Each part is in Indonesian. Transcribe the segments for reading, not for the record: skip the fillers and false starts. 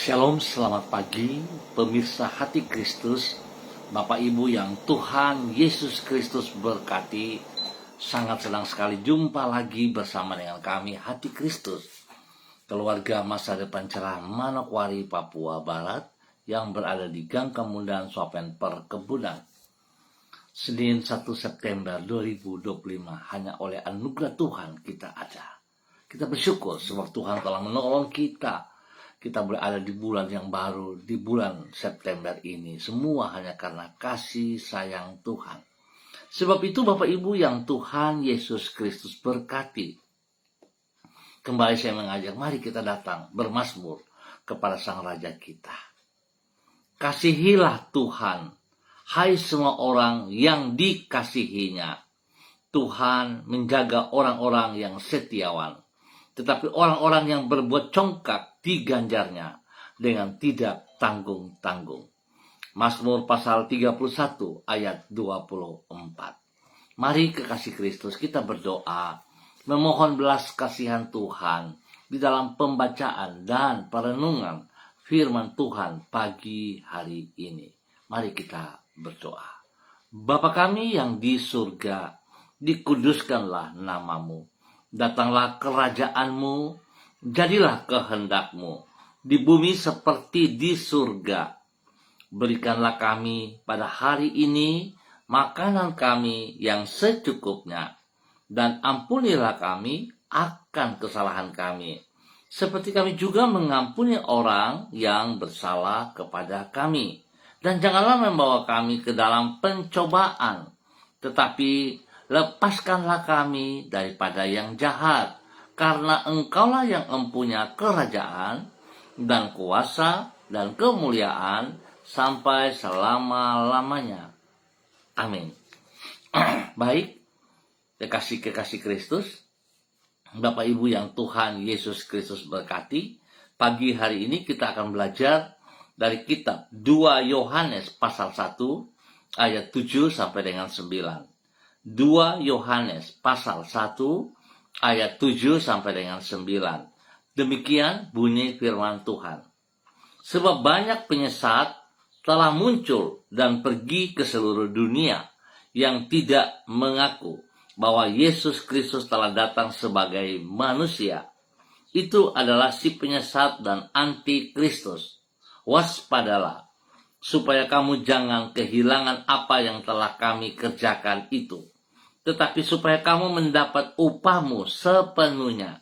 Shalom, selamat pagi pemirsa Hati Kristus, Bapak Ibu yang Tuhan Yesus Kristus berkati. Sangat senang sekali jumpa lagi bersama dengan kami Hati Kristus, keluarga masa depan cerah Manokwari, Papua Barat yang berada di Gang Kemudahan Sopen Perkebunan. Senin 1 September 2025, hanya oleh anugerah Tuhan kita ada. Kita bersyukur sebab Tuhan telah menolong kita. Kita berada di bulan yang baru, di bulan September ini. Semua hanya karena kasih sayang Tuhan. Sebab itu Bapak Ibu yang Tuhan Yesus Kristus berkati. Kembali saya mengajak, mari kita datang bermazmur kepada Sang Raja kita. Kasihilah Tuhan, hai semua orang yang dikasihinya. Tuhan menjaga orang-orang yang setiawan. Tetapi orang-orang yang berbuat congkak diganjarnya dengan tidak tanggung-tanggung. Mazmur pasal 31 ayat 24. Mari kekasih Kristus kita berdoa, memohon belas kasihan Tuhan di dalam pembacaan dan perenungan firman Tuhan pagi hari ini. Mari kita berdoa. Bapa kami yang di surga, dikuduskanlah namamu. Datanglah kerajaanmu, jadilah kehendakmu di bumi seperti di surga. Berikanlah kami pada hari ini makanan kami yang secukupnya, dan ampunilah kami akan kesalahan kami, seperti kami juga mengampuni orang yang bersalah kepada kami. Dan janganlah membawa kami ke dalam pencobaan, tetapi lepaskanlah kami daripada yang jahat, karena Engkaulah yang mempunyai kerajaan dan kuasa dan kemuliaan sampai selama-lamanya. Amin. Baik, kekasih-kekasih Kristus, Bapak Ibu yang Tuhan Yesus Kristus berkati, pagi hari ini kita akan belajar dari kitab 2 Yohanes pasal 1 ayat 7 sampai dengan 9. 2 Yohanes pasal 1 ayat 7 sampai dengan 9. Demikian bunyi firman Tuhan. Sebab banyak penyesat telah muncul dan pergi ke seluruh dunia yang tidak mengaku bahwa Yesus Kristus telah datang sebagai manusia. Itu adalah si penyesat dan anti Kristus. Waspadalah, supaya kamu jangan kehilangan apa yang telah kami kerjakan itu, tetapi supaya kamu mendapat upahmu sepenuhnya.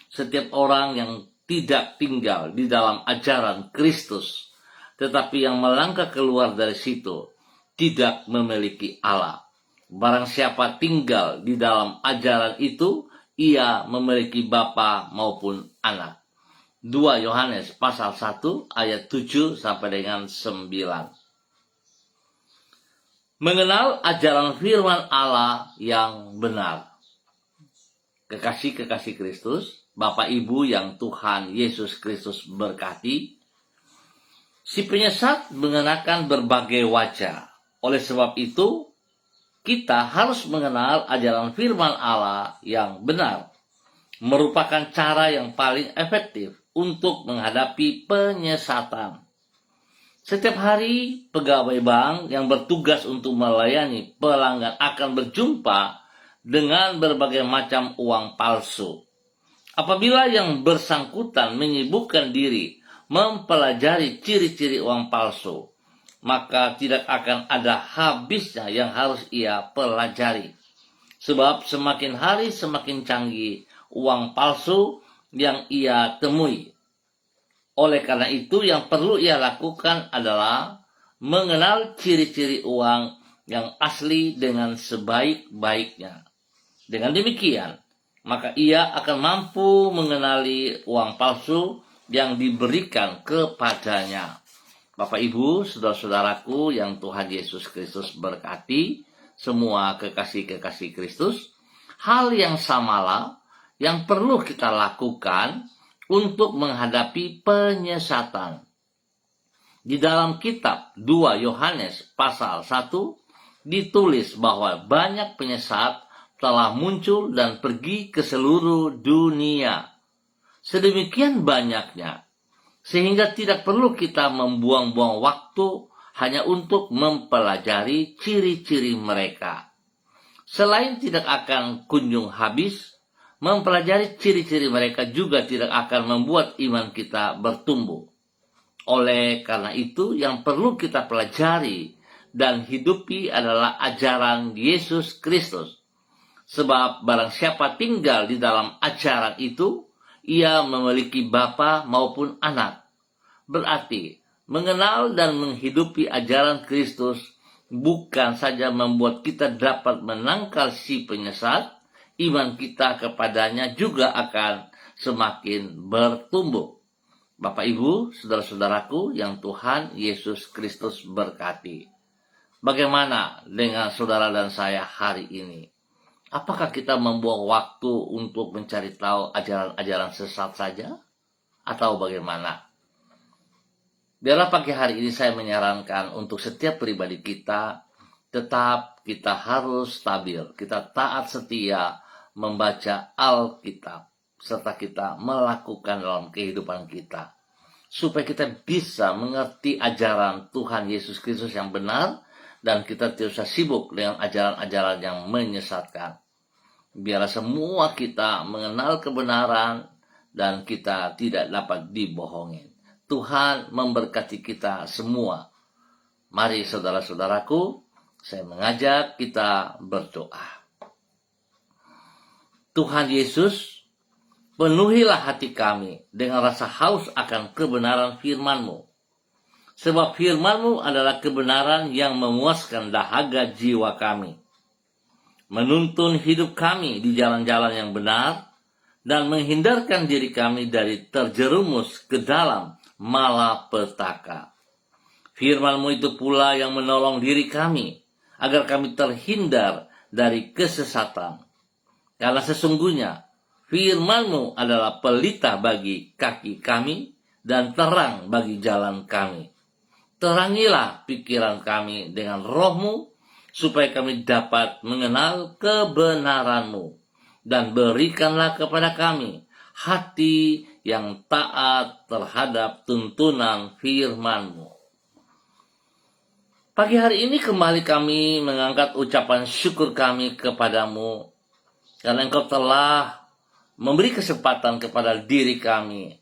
Setiap orang yang tidak tinggal di dalam ajaran Kristus, tetapi yang melangkah keluar dari situ, tidak memiliki Allah. Barang siapa tinggal di dalam ajaran itu, ia memiliki bapa maupun anak. 2 Yohanes pasal 1 ayat 7 sampai dengan 9. Mengenal ajaran firman Allah yang benar. Kekasih-kekasih Kristus, Bapak Ibu yang Tuhan Yesus Kristus berkati, si penyesat mengenakan berbagai wajah. Oleh sebab itu, kita harus mengenal ajaran firman Allah yang benar. Merupakan cara yang paling efektif untuk menghadapi penyesatan. Setiap hari, pegawai bank yang bertugas untuk melayani pelanggan akan berjumpa dengan berbagai macam uang palsu. Apabila yang bersangkutan menyibukkan diri mempelajari ciri-ciri uang palsu, maka tidak akan ada habisnya yang harus ia pelajari. Sebab semakin hari semakin canggih uang palsu yang ia temui. Oleh karena itu, yang perlu ia lakukan adalah mengenal ciri-ciri uang yang asli dengan sebaik-baiknya. Dengan demikian, maka ia akan mampu mengenali uang palsu yang diberikan kepadanya. Bapak Ibu, saudara-saudaraku yang Tuhan Yesus Kristus berkati, semua kekasih-kekasih Kristus, hal yang samalah yang perlu kita lakukan untuk menghadapi penyesatan. Di dalam kitab 2 Yohanes pasal 1 ditulis bahwa banyak penyesat telah muncul dan pergi ke seluruh dunia. Sedemikian banyaknya Sehingga tidak perlu kita membuang-buang waktu hanya untuk mempelajari ciri-ciri mereka. Selain tidak akan kunjung habis, mempelajari ciri-ciri mereka juga tidak akan membuat iman kita bertumbuh. Oleh karena itu, yang perlu kita pelajari dan hidupi adalah ajaran Yesus Kristus. Sebab barang siapa tinggal di dalam ajaran itu, ia memiliki bapa maupun anak. Berarti, mengenal dan menghidupi ajaran Kristus bukan saja membuat kita dapat menangkal si penyesat, iman kita kepadanya juga akan semakin bertumbuh. Bapak Ibu, saudara-saudaraku yang Tuhan Yesus Kristus berkati. Bagaimana dengan saudara dan saya hari ini? Apakah kita membuang waktu untuk mencari tahu ajaran-ajaran sesat saja? Atau bagaimana? Biarlah pagi hari ini saya menyarankan untuk setiap pribadi kita, tetap kita harus stabil, kita taat setia membaca Alkitab, serta kita melakukan dalam kehidupan kita. Supaya kita bisa mengerti ajaran Tuhan Yesus Kristus yang benar, dan kita tidak usah sibuk dengan ajaran-ajaran yang menyesatkan. Biarlah semua kita mengenal kebenaran dan kita tidak dapat dibohongin. Tuhan memberkati kita semua. Mari saudara-saudaraku, saya mengajak kita berdoa. Tuhan Yesus, penuhilah hati kami dengan rasa haus akan kebenaran firman-Mu. Sebab firman-Mu adalah kebenaran yang memuaskan dahaga jiwa kami, menuntun hidup kami di jalan-jalan yang benar, dan menghindarkan diri kami dari terjerumus ke dalam malapetaka. Firman-Mu itu pula yang menolong diri kami, agar kami terhindar dari kesesatan. Karena sesungguhnya, firman-Mu adalah pelita bagi kaki kami, dan terang bagi jalan kami. Terangilah pikiran kami dengan Roh-Mu, supaya kami dapat mengenal kebenaran-Mu. Dan berikanlah kepada kami hati yang taat terhadap tuntunan firman-Mu. Pagi hari ini kembali kami mengangkat ucapan syukur kami kepadamu, karena Engkau telah memberi kesempatan kepada diri kami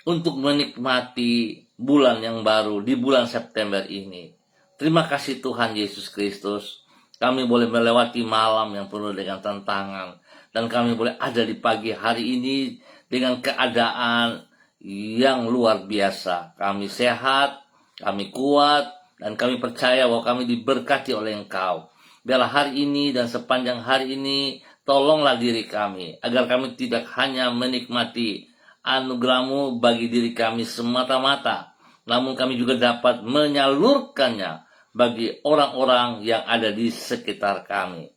untuk menikmati bulan yang baru di bulan September ini. Terima kasih Tuhan Yesus Kristus. Kami boleh melewati malam yang penuh dengan tantangan, dan kami boleh ada di pagi hari ini dengan keadaan yang luar biasa. Kami sehat, kami kuat, dan kami percaya bahwa kami diberkati oleh Engkau. Biarlah hari ini dan sepanjang hari ini, tolonglah diri kami, agar kami tidak hanya menikmati anugerah-Mu bagi diri kami semata-mata, namun kami juga dapat menyalurkannya bagi orang-orang yang ada di sekitar kami.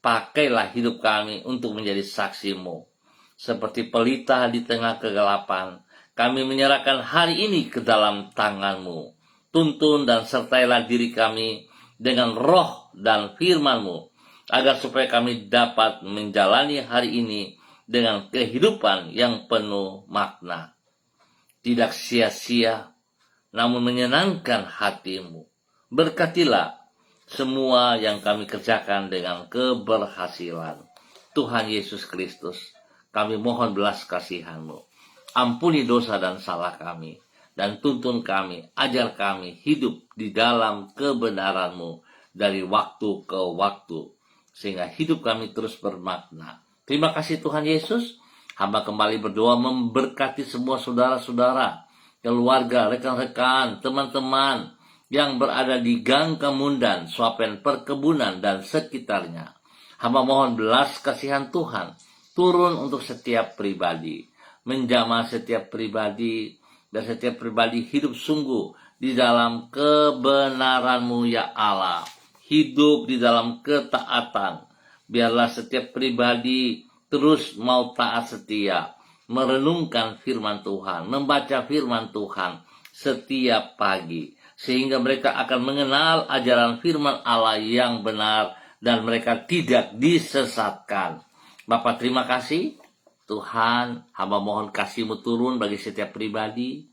Pakailah hidup kami untuk menjadi saksi-Mu. Seperti pelita di tengah kegelapan, kami menyerahkan hari ini ke dalam tangan-Mu. Tuntun dan sertailah diri kami dengan roh dan firman-Mu, agar supaya kami dapat menjalani hari ini dengan kehidupan yang penuh makna. Tidak sia-sia, namun menyenangkan hati-Mu. Berkatilah semua yang kami kerjakan dengan keberhasilan. Tuhan Yesus Kristus, kami mohon belas kasihan-Mu. Ampuni dosa dan salah kami, dan tuntun kami, ajar kami hidup di dalam kebenaran-Mu dari waktu ke waktu, sehingga hidup kami terus bermakna. Terima kasih Tuhan Yesus. Hamba kembali berdoa memberkati semua saudara-saudara, keluarga, rekan-rekan, teman-teman yang berada di Gang Kemundan, Swapen Perkebunan, dan sekitarnya. Hamba mohon belas kasihan Tuhan turun untuk setiap pribadi, menjamah setiap pribadi, dan setiap pribadi hidup sungguh di dalam kebenaran-Mu ya Allah, hidup di dalam ketaatan. Biarlah setiap pribadi terus mau taat setia, merenungkan firman Tuhan, membaca firman Tuhan setiap pagi, sehingga mereka akan mengenal ajaran firman Allah yang benar, dan mereka tidak disesatkan. Bapa, terima kasih Tuhan. Hamba mohon kasih-Mu turun bagi setiap pribadi.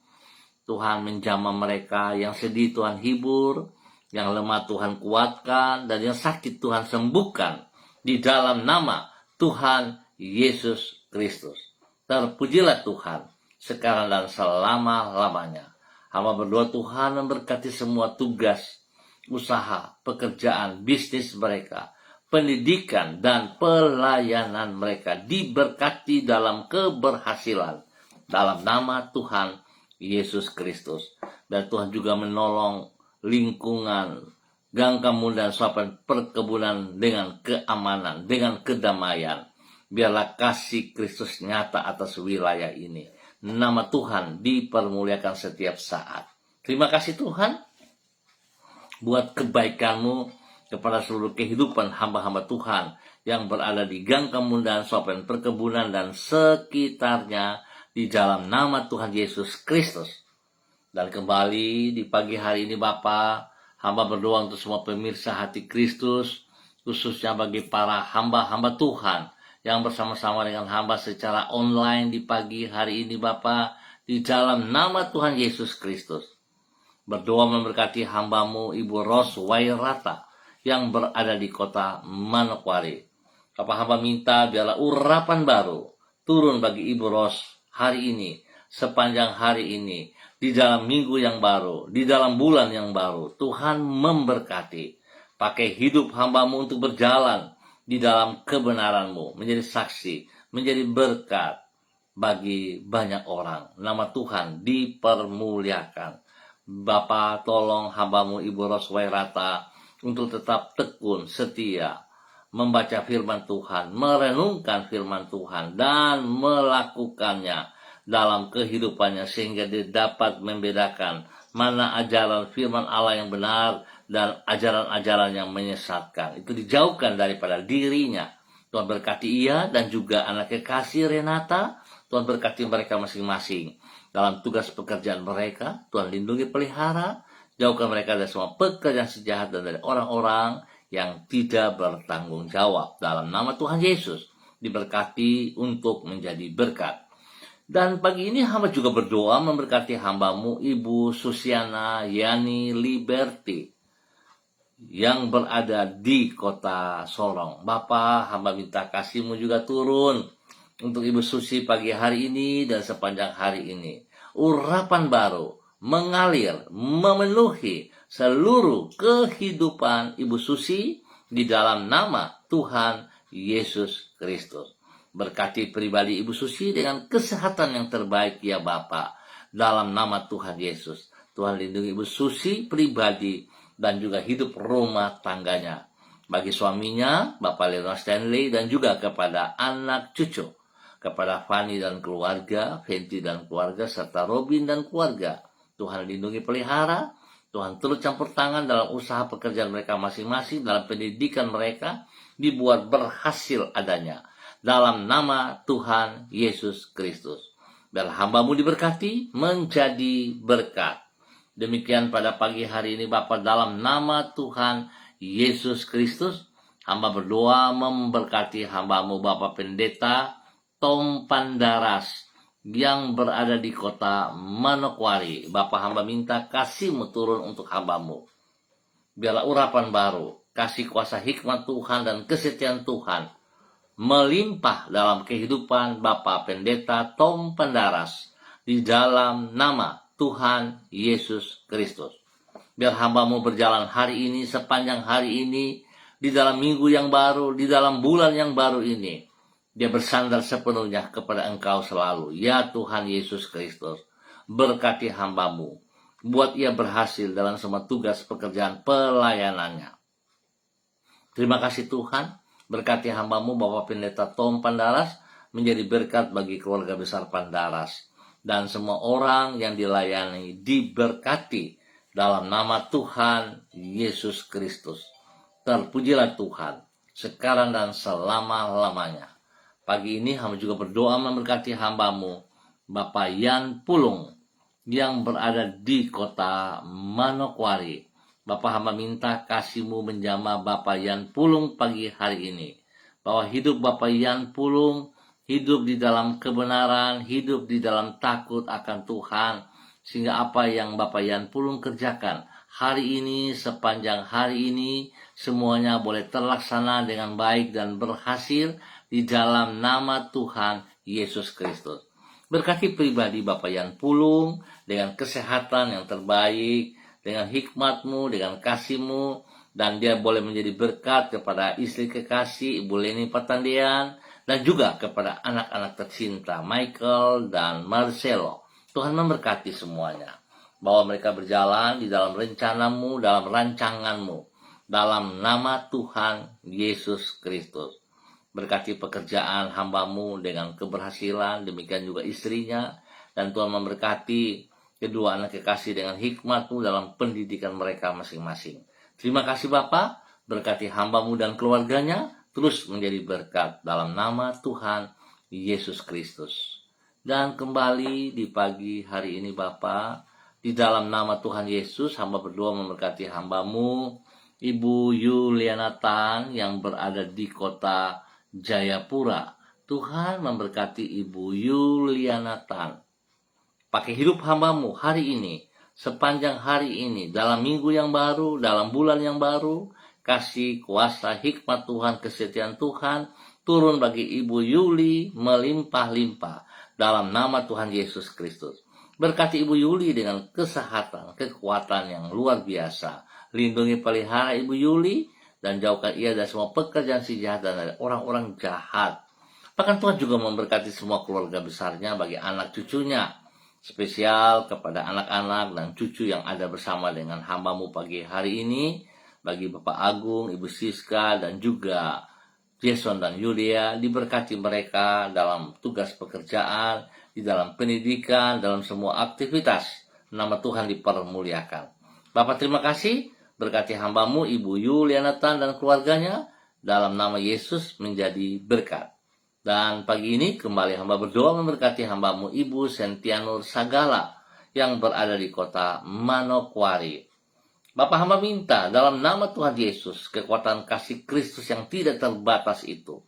Tuhan menjamah mereka, yang sedih Tuhan hibur, yang lemah Tuhan kuatkan, dan yang sakit Tuhan sembuhkan di dalam nama Tuhan Yesus Kristus. Terpujilah Tuhan sekarang dan selama-lamanya. Hamba berdoa Tuhan memberkati semua tugas, usaha, pekerjaan, bisnis mereka, pendidikan, dan pelayanan mereka diberkati dalam keberhasilan dalam nama Tuhan Yesus Kristus. Dan Tuhan juga menolong lingkungan Gang Kemuliaan Suapan Perkebunan dengan keamanan, dengan kedamaian. Biarlah kasih Kristus nyata atas wilayah ini. Nama Tuhan dipermuliakan setiap saat. Terima kasih Tuhan buat kebaikan-Mu kepada seluruh kehidupan hamba-hamba Tuhan yang berada di Gang Kemuliaan Suapan Perkebunan dan sekitarnya di dalam nama Tuhan Yesus Kristus. Dan kembali di pagi hari ini Bapa, hamba berdoa untuk semua pemirsa Hati Kristus, khususnya bagi para hamba-hamba Tuhan yang bersama-sama dengan hamba secara online di pagi hari ini Bapa, di dalam nama Tuhan Yesus Kristus. Berdoa memberkati hamba-Mu Ibu Ros Wairata yang berada di kota Manokwari. Bapak hamba minta biarlah urapan baru turun bagi Ibu Ros hari ini, sepanjang hari ini, di dalam minggu yang baru, di dalam bulan yang baru. Tuhan memberkati. Pakai hidup hamba-Mu untuk berjalan di dalam kebenaran-Mu, menjadi saksi, menjadi berkat bagi banyak orang. Nama Tuhan dipermuliakan. Bapa, tolong hamba-Mu Ibu Ros Wairata untuk tetap tekun, setia, membaca firman Tuhan, merenungkan firman Tuhan, dan melakukannya dalam kehidupannya, sehingga dia dapat membedakan mana ajaran firman Allah yang benar dan ajaran-ajaran yang menyesatkan. Itu dijauhkan daripada dirinya. Tuhan berkati ia dan juga anak kekasih Renata. Tuhan berkati mereka masing-masing dalam tugas pekerjaan mereka. Tuhan lindungi, pelihara, jauhkan mereka dari semua pekerjaan sejahat dan dari orang-orang yang tidak bertanggung jawab. Dalam nama Tuhan Yesus, diberkati untuk menjadi berkat. Dan pagi ini hamba juga berdoa memberkati hamba-Mu Ibu Susiana Yani Liberty yang berada di kota Sorong. Bapa, hamba minta kasih-Mu juga turun untuk Ibu Susi pagi hari ini dan sepanjang hari ini. Urapan baru mengalir, memenuhi seluruh kehidupan Ibu Susi di dalam nama Tuhan Yesus Kristus. Berkati pribadi Ibu Susi dengan kesehatan yang terbaik ya Bapa, dalam nama Tuhan Yesus. Tuhan lindungi Ibu Susi pribadi dan juga hidup rumah tangganya. Bagi suaminya, Bapak Leonard Stanley, dan juga kepada anak cucu, kepada Fanny dan keluarga, Fenty dan keluarga, serta Robin dan keluarga. Tuhan lindungi, pelihara. Tuhan turut campur tangan dalam usaha pekerjaan mereka masing-masing, dalam pendidikan mereka, dibuat berhasil adanya. Dalam nama Tuhan Yesus Kristus. Biar hamba-Mu diberkati, menjadi berkat. Demikian pada pagi hari ini Bapak, dalam nama Tuhan Yesus Kristus, hamba berdoa memberkati hamba-Mu Bapak Pendeta Tom Pandaras yang berada di kota Manokwari. Bapak hamba minta kasih-Mu turun untuk hamba-Mu. Biarlah urapan baru, kasih kuasa hikmat Tuhan dan kesetiaan Tuhan melimpah dalam kehidupan Bapak Pendeta Tom Pandaras di dalam nama Tuhan Yesus Kristus. Biar hamba-Mu berjalan hari ini, sepanjang hari ini, di dalam minggu yang baru, di dalam bulan yang baru ini, dia bersandar sepenuhnya kepada Engkau selalu. Ya Tuhan Yesus Kristus, berkati hamba-Mu, buat ia berhasil dalam semua tugas pekerjaan pelayanannya. Terima kasih Tuhan, berkati hamba-Mu Bapak Pendeta Tom Pandaras, menjadi berkat bagi keluarga besar Pandaras. Dan semua orang yang dilayani diberkati dalam nama Tuhan Yesus Kristus. Terpujilah Tuhan, sekarang dan selama-lamanya. Pagi ini hamba juga berdoa memberkati hamba-Mu Bapak Yan Pulung yang berada di kota Manokwari. Bapak hamba minta kasih-Mu menjamah Bapak Yan Pulung pagi hari ini. Bahwa hidup Bapak Yan Pulung hidup di dalam kebenaran, hidup di dalam takut akan Tuhan, sehingga apa yang Bapak Yan Pulung kerjakan hari ini, sepanjang hari ini, semuanya boleh terlaksana dengan baik dan berhasil di dalam nama Tuhan Yesus Kristus. Berkati pribadi Bapak Yan Pulung dengan kesehatan yang terbaik, dengan hikmat-Mu, dengan kasih-Mu, dan dia boleh menjadi berkat kepada istri kekasih Ibu Leni Patandian, dan juga kepada anak-anak tercinta Michael dan Marcelo. Tuhan memberkati semuanya, bahwa mereka berjalan di dalam rencana-Mu, dalam rancangan-Mu, dalam nama Tuhan Yesus Kristus. Berkati pekerjaan hamba-Mu dengan keberhasilan, demikian juga istrinya, dan Tuhan memberkati kedua anak kekasih dengan hikmat-Mu dalam pendidikan mereka masing-masing. Terima kasih Bapa, berkati hamba-Mu dan keluarganya, terus menjadi berkat dalam nama Tuhan Yesus Kristus. Dan kembali di pagi hari ini Bapa, di dalam nama Tuhan Yesus, hamba berdoa memberkati hamba-Mu, Ibu Yuliana Tan yang berada di kota Jayapura. Tuhan memberkati Ibu Yuliana Tan. Pakai hidup hamba-Mu hari ini, sepanjang hari ini, dalam minggu yang baru, dalam bulan yang baru, kasih kuasa hikmat Tuhan, kesetiaan Tuhan, turun bagi Ibu Yuli melimpah-limpah dalam nama Tuhan Yesus Kristus. Berkati Ibu Yuli dengan kesehatan, kekuatan yang luar biasa. Lindungi pelihara Ibu Yuli dan jauhkan ia dari semua pekerjaan si jahat dan dari orang-orang jahat. Bahkan Tuhan juga memberkati semua keluarga besarnya bagi anak cucunya. Spesial kepada anak-anak dan cucu yang ada bersama dengan hamba-Mu pagi hari ini. Bagi Bapak Agung, Ibu Siska, dan juga Jason dan Yulia, diberkati mereka dalam tugas pekerjaan, di dalam pendidikan, dalam semua aktivitas. Nama Tuhan dipermuliakan. Bapak terima kasih, berkati hamba-Mu Ibu Yuliana Tan dan keluarganya, dalam nama Yesus menjadi berkat. Dan pagi ini kembali hamba berdoa memberkati hamba-Mu Ibu Sentianur Sagala yang berada di kota Manokwari. Bapak hamba minta dalam nama Tuhan Yesus, kekuatan kasih Kristus yang tidak terbatas itu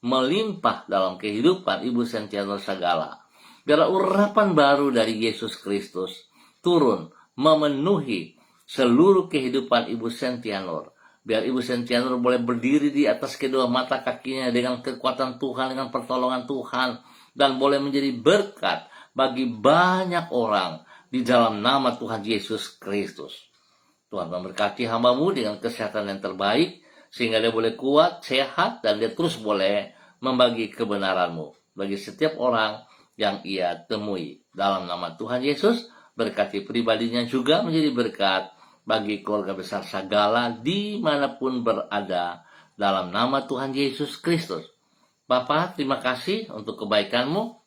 melimpah dalam kehidupan Ibu Sentianur Sagala. Biarlah urapan baru dari Yesus Kristus turun memenuhi seluruh kehidupan Ibu Sentianur. Biar Ibu Sentianur boleh berdiri di atas kedua mata kakinya dengan kekuatan Tuhan, dengan pertolongan Tuhan, dan boleh menjadi berkat bagi banyak orang di dalam nama Tuhan Yesus Kristus. Tuhan memberkati hamba-Mu dengan kesehatan yang terbaik, sehingga dia boleh kuat, sehat, dan dia terus boleh membagi kebenaran-Mu bagi setiap orang yang ia temui. Dalam nama Tuhan Yesus, berkati pribadinya juga menjadi berkat bagi keluarga besar Sagala dimanapun berada, dalam nama Tuhan Yesus Kristus. Bapa, terima kasih untuk kebaikan-Mu.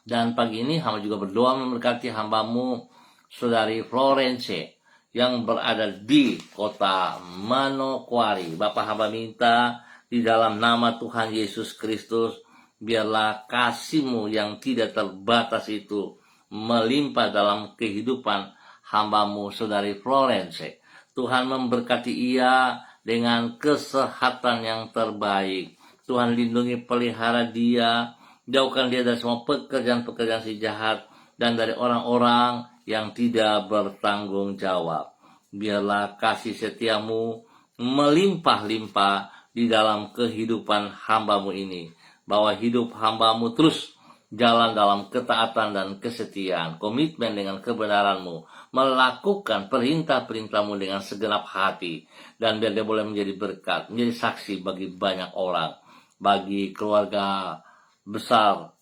Dan pagi ini hamba juga berdoa memberkati hamba-Mu, Saudari Florence, yang berada di kota Manokwari. Bapak hamba minta di dalam nama Tuhan Yesus Kristus, biarlah kasih-Mu yang tidak terbatas itu melimpah dalam kehidupan hamba-Mu Saudari Florence. Tuhan memberkati ia dengan kesehatan yang terbaik. Tuhan lindungi pelihara dia, jauhkan dia dari semua pekerjaan-pekerjaan si jahat dan dari orang-orang yang tidak bertanggung jawab. Biarlah kasih setia-Mu melimpah-limpah di dalam kehidupan hamba-Mu ini, bahwa hidup hamba-Mu terus jalan dalam ketaatan dan kesetiaan, komitmen dengan kebenaran-Mu, melakukan perintah-perintah-Mu dengan segenap hati, dan biar dia boleh menjadi berkat, menjadi saksi bagi banyak orang, bagi keluarga besar,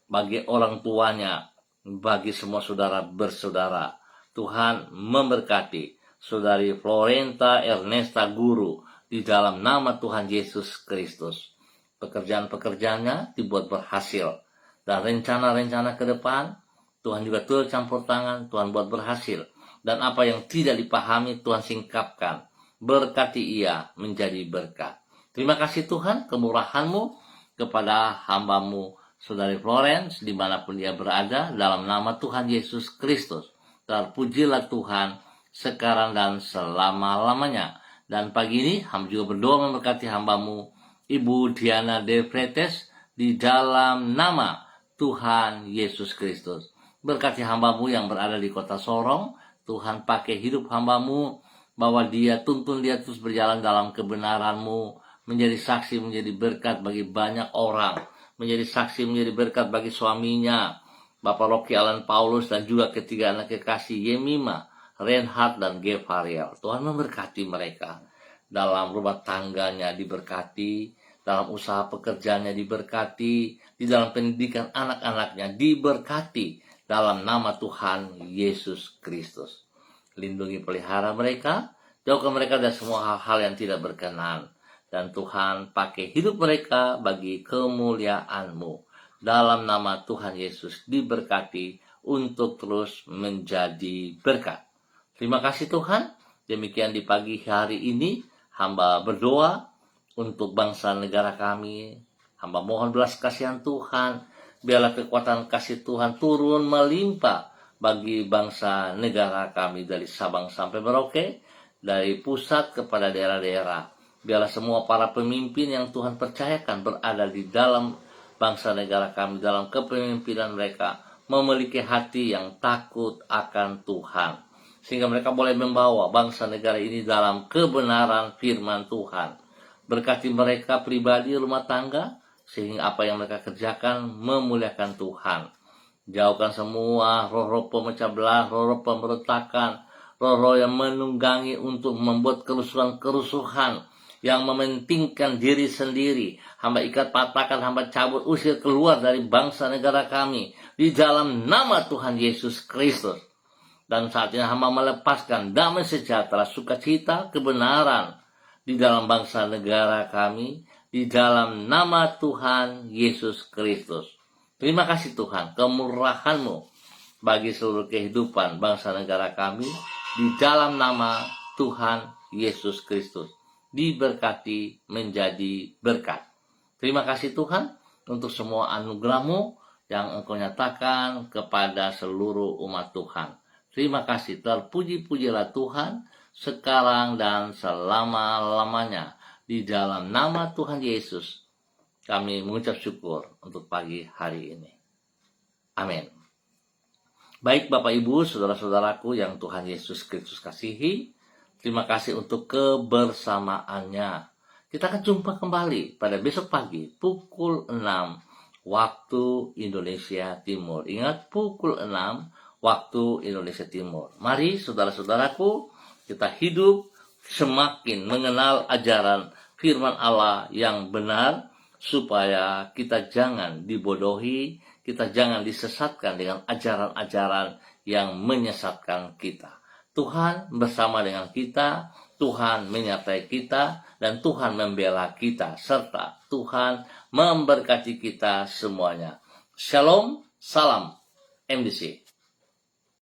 bagi orang tuanya, bagi semua saudara bersaudara. Tuhan memberkati Saudari Florenta Ernesta Guru di dalam nama Tuhan Yesus Kristus. Pekerjaan-pekerjaannya dibuat berhasil, dan rencana-rencana ke depan Tuhan juga turut campur tangan, Tuhan buat berhasil. Dan apa yang tidak dipahami Tuhan singkapkan. Berkati ia menjadi berkat. Terima kasih Tuhan, kemurahan-Mu kepada hamba-Mu Saudari Florence dimanapun dia berada, dalam nama Tuhan Yesus Kristus. Terpujilah Tuhan sekarang dan selama-lamanya. Dan pagi ini hamba juga berdoa memberkati hamba-Mu Ibu Diana De Fretes di dalam nama Tuhan Yesus Kristus. Berkati hamba-Mu yang berada di kota Sorong. Tuhan, pakai hidup hamba-Mu, bahwa tuntun dia terus berjalan dalam kebenaran-Mu, menjadi saksi, menjadi berkat bagi banyak orang, menjadi saksi, menjadi berkat bagi suaminya, Bapak Rocky Alan Paulus, dan juga ketiga anak kekasih Yemima, Reinhard, dan Gevariel. Tuhan memberkati mereka. Dalam rumah tangganya diberkati, dalam usaha pekerjaannya diberkati, di dalam pendidikan anak-anaknya diberkati, dalam nama Tuhan Yesus Kristus. Lindungi, pelihara mereka, jauhkan mereka dari semua hal-hal yang tidak berkenan. Dan Tuhan, pakai hidup mereka bagi kemuliaan-Mu. Dalam nama Tuhan Yesus diberkati untuk terus menjadi berkat. Terima kasih Tuhan. Demikian di pagi hari ini, hamba berdoa untuk bangsa negara kami. Hamba mohon belas kasihan Tuhan. Biarlah kekuatan kasih Tuhan turun melimpah bagi bangsa negara kami, dari Sabang sampai Merauke, dari pusat kepada daerah-daerah. Biarlah semua para pemimpin yang Tuhan percayakan berada di dalam bangsa negara kami, dalam kepemimpinan mereka, memiliki hati yang takut akan Tuhan, sehingga mereka boleh membawa bangsa negara ini dalam kebenaran firman Tuhan. Berkati mereka pribadi, rumah tangga, sehingga apa yang mereka kerjakan memuliakan Tuhan. Jauhkan semua roh-roh pemecah belah, roh-roh pemberontakan, roh-roh yang menunggangi untuk membuat kerusuhan-kerusuhan, yang mementingkan diri sendiri. Hamba ikat, patahkan, hamba cabut, usir keluar dari bangsa negara kami, di dalam nama Tuhan Yesus Kristus. Dan saat ini hamba melepaskan damai sejahtera, sukacita, kebenaran di dalam bangsa negara kami, di dalam nama Tuhan Yesus Kristus. Terima kasih Tuhan, kemurahan-Mu bagi seluruh kehidupan bangsa negara kami, di dalam nama Tuhan Yesus Kristus. Diberkati menjadi berkat. Terima kasih Tuhan untuk semua anugerah-Mu yang Engkau nyatakan kepada seluruh umat Tuhan. Terima kasih, terpuji-pujilah Tuhan sekarang dan selama-lamanya. Di dalam nama Tuhan Yesus kami mengucap syukur untuk pagi hari ini. Amin. Baik Bapak Ibu, saudara-saudaraku yang Tuhan Yesus Kristus kasihi, terima kasih untuk kebersamaannya. Kita akan jumpa kembali pada besok pagi pukul 6 waktu Indonesia Timur. Ingat, pukul 6 waktu Indonesia Timur. Mari saudara-saudaraku, kita hidup semakin mengenal ajaran firman Allah yang benar, supaya kita jangan dibodohi, kita jangan disesatkan dengan ajaran-ajaran yang menyesatkan kita. Tuhan bersama dengan kita, Tuhan menyertai kita, dan Tuhan membela kita, serta Tuhan memberkati kita semuanya. Shalom, salam MDC.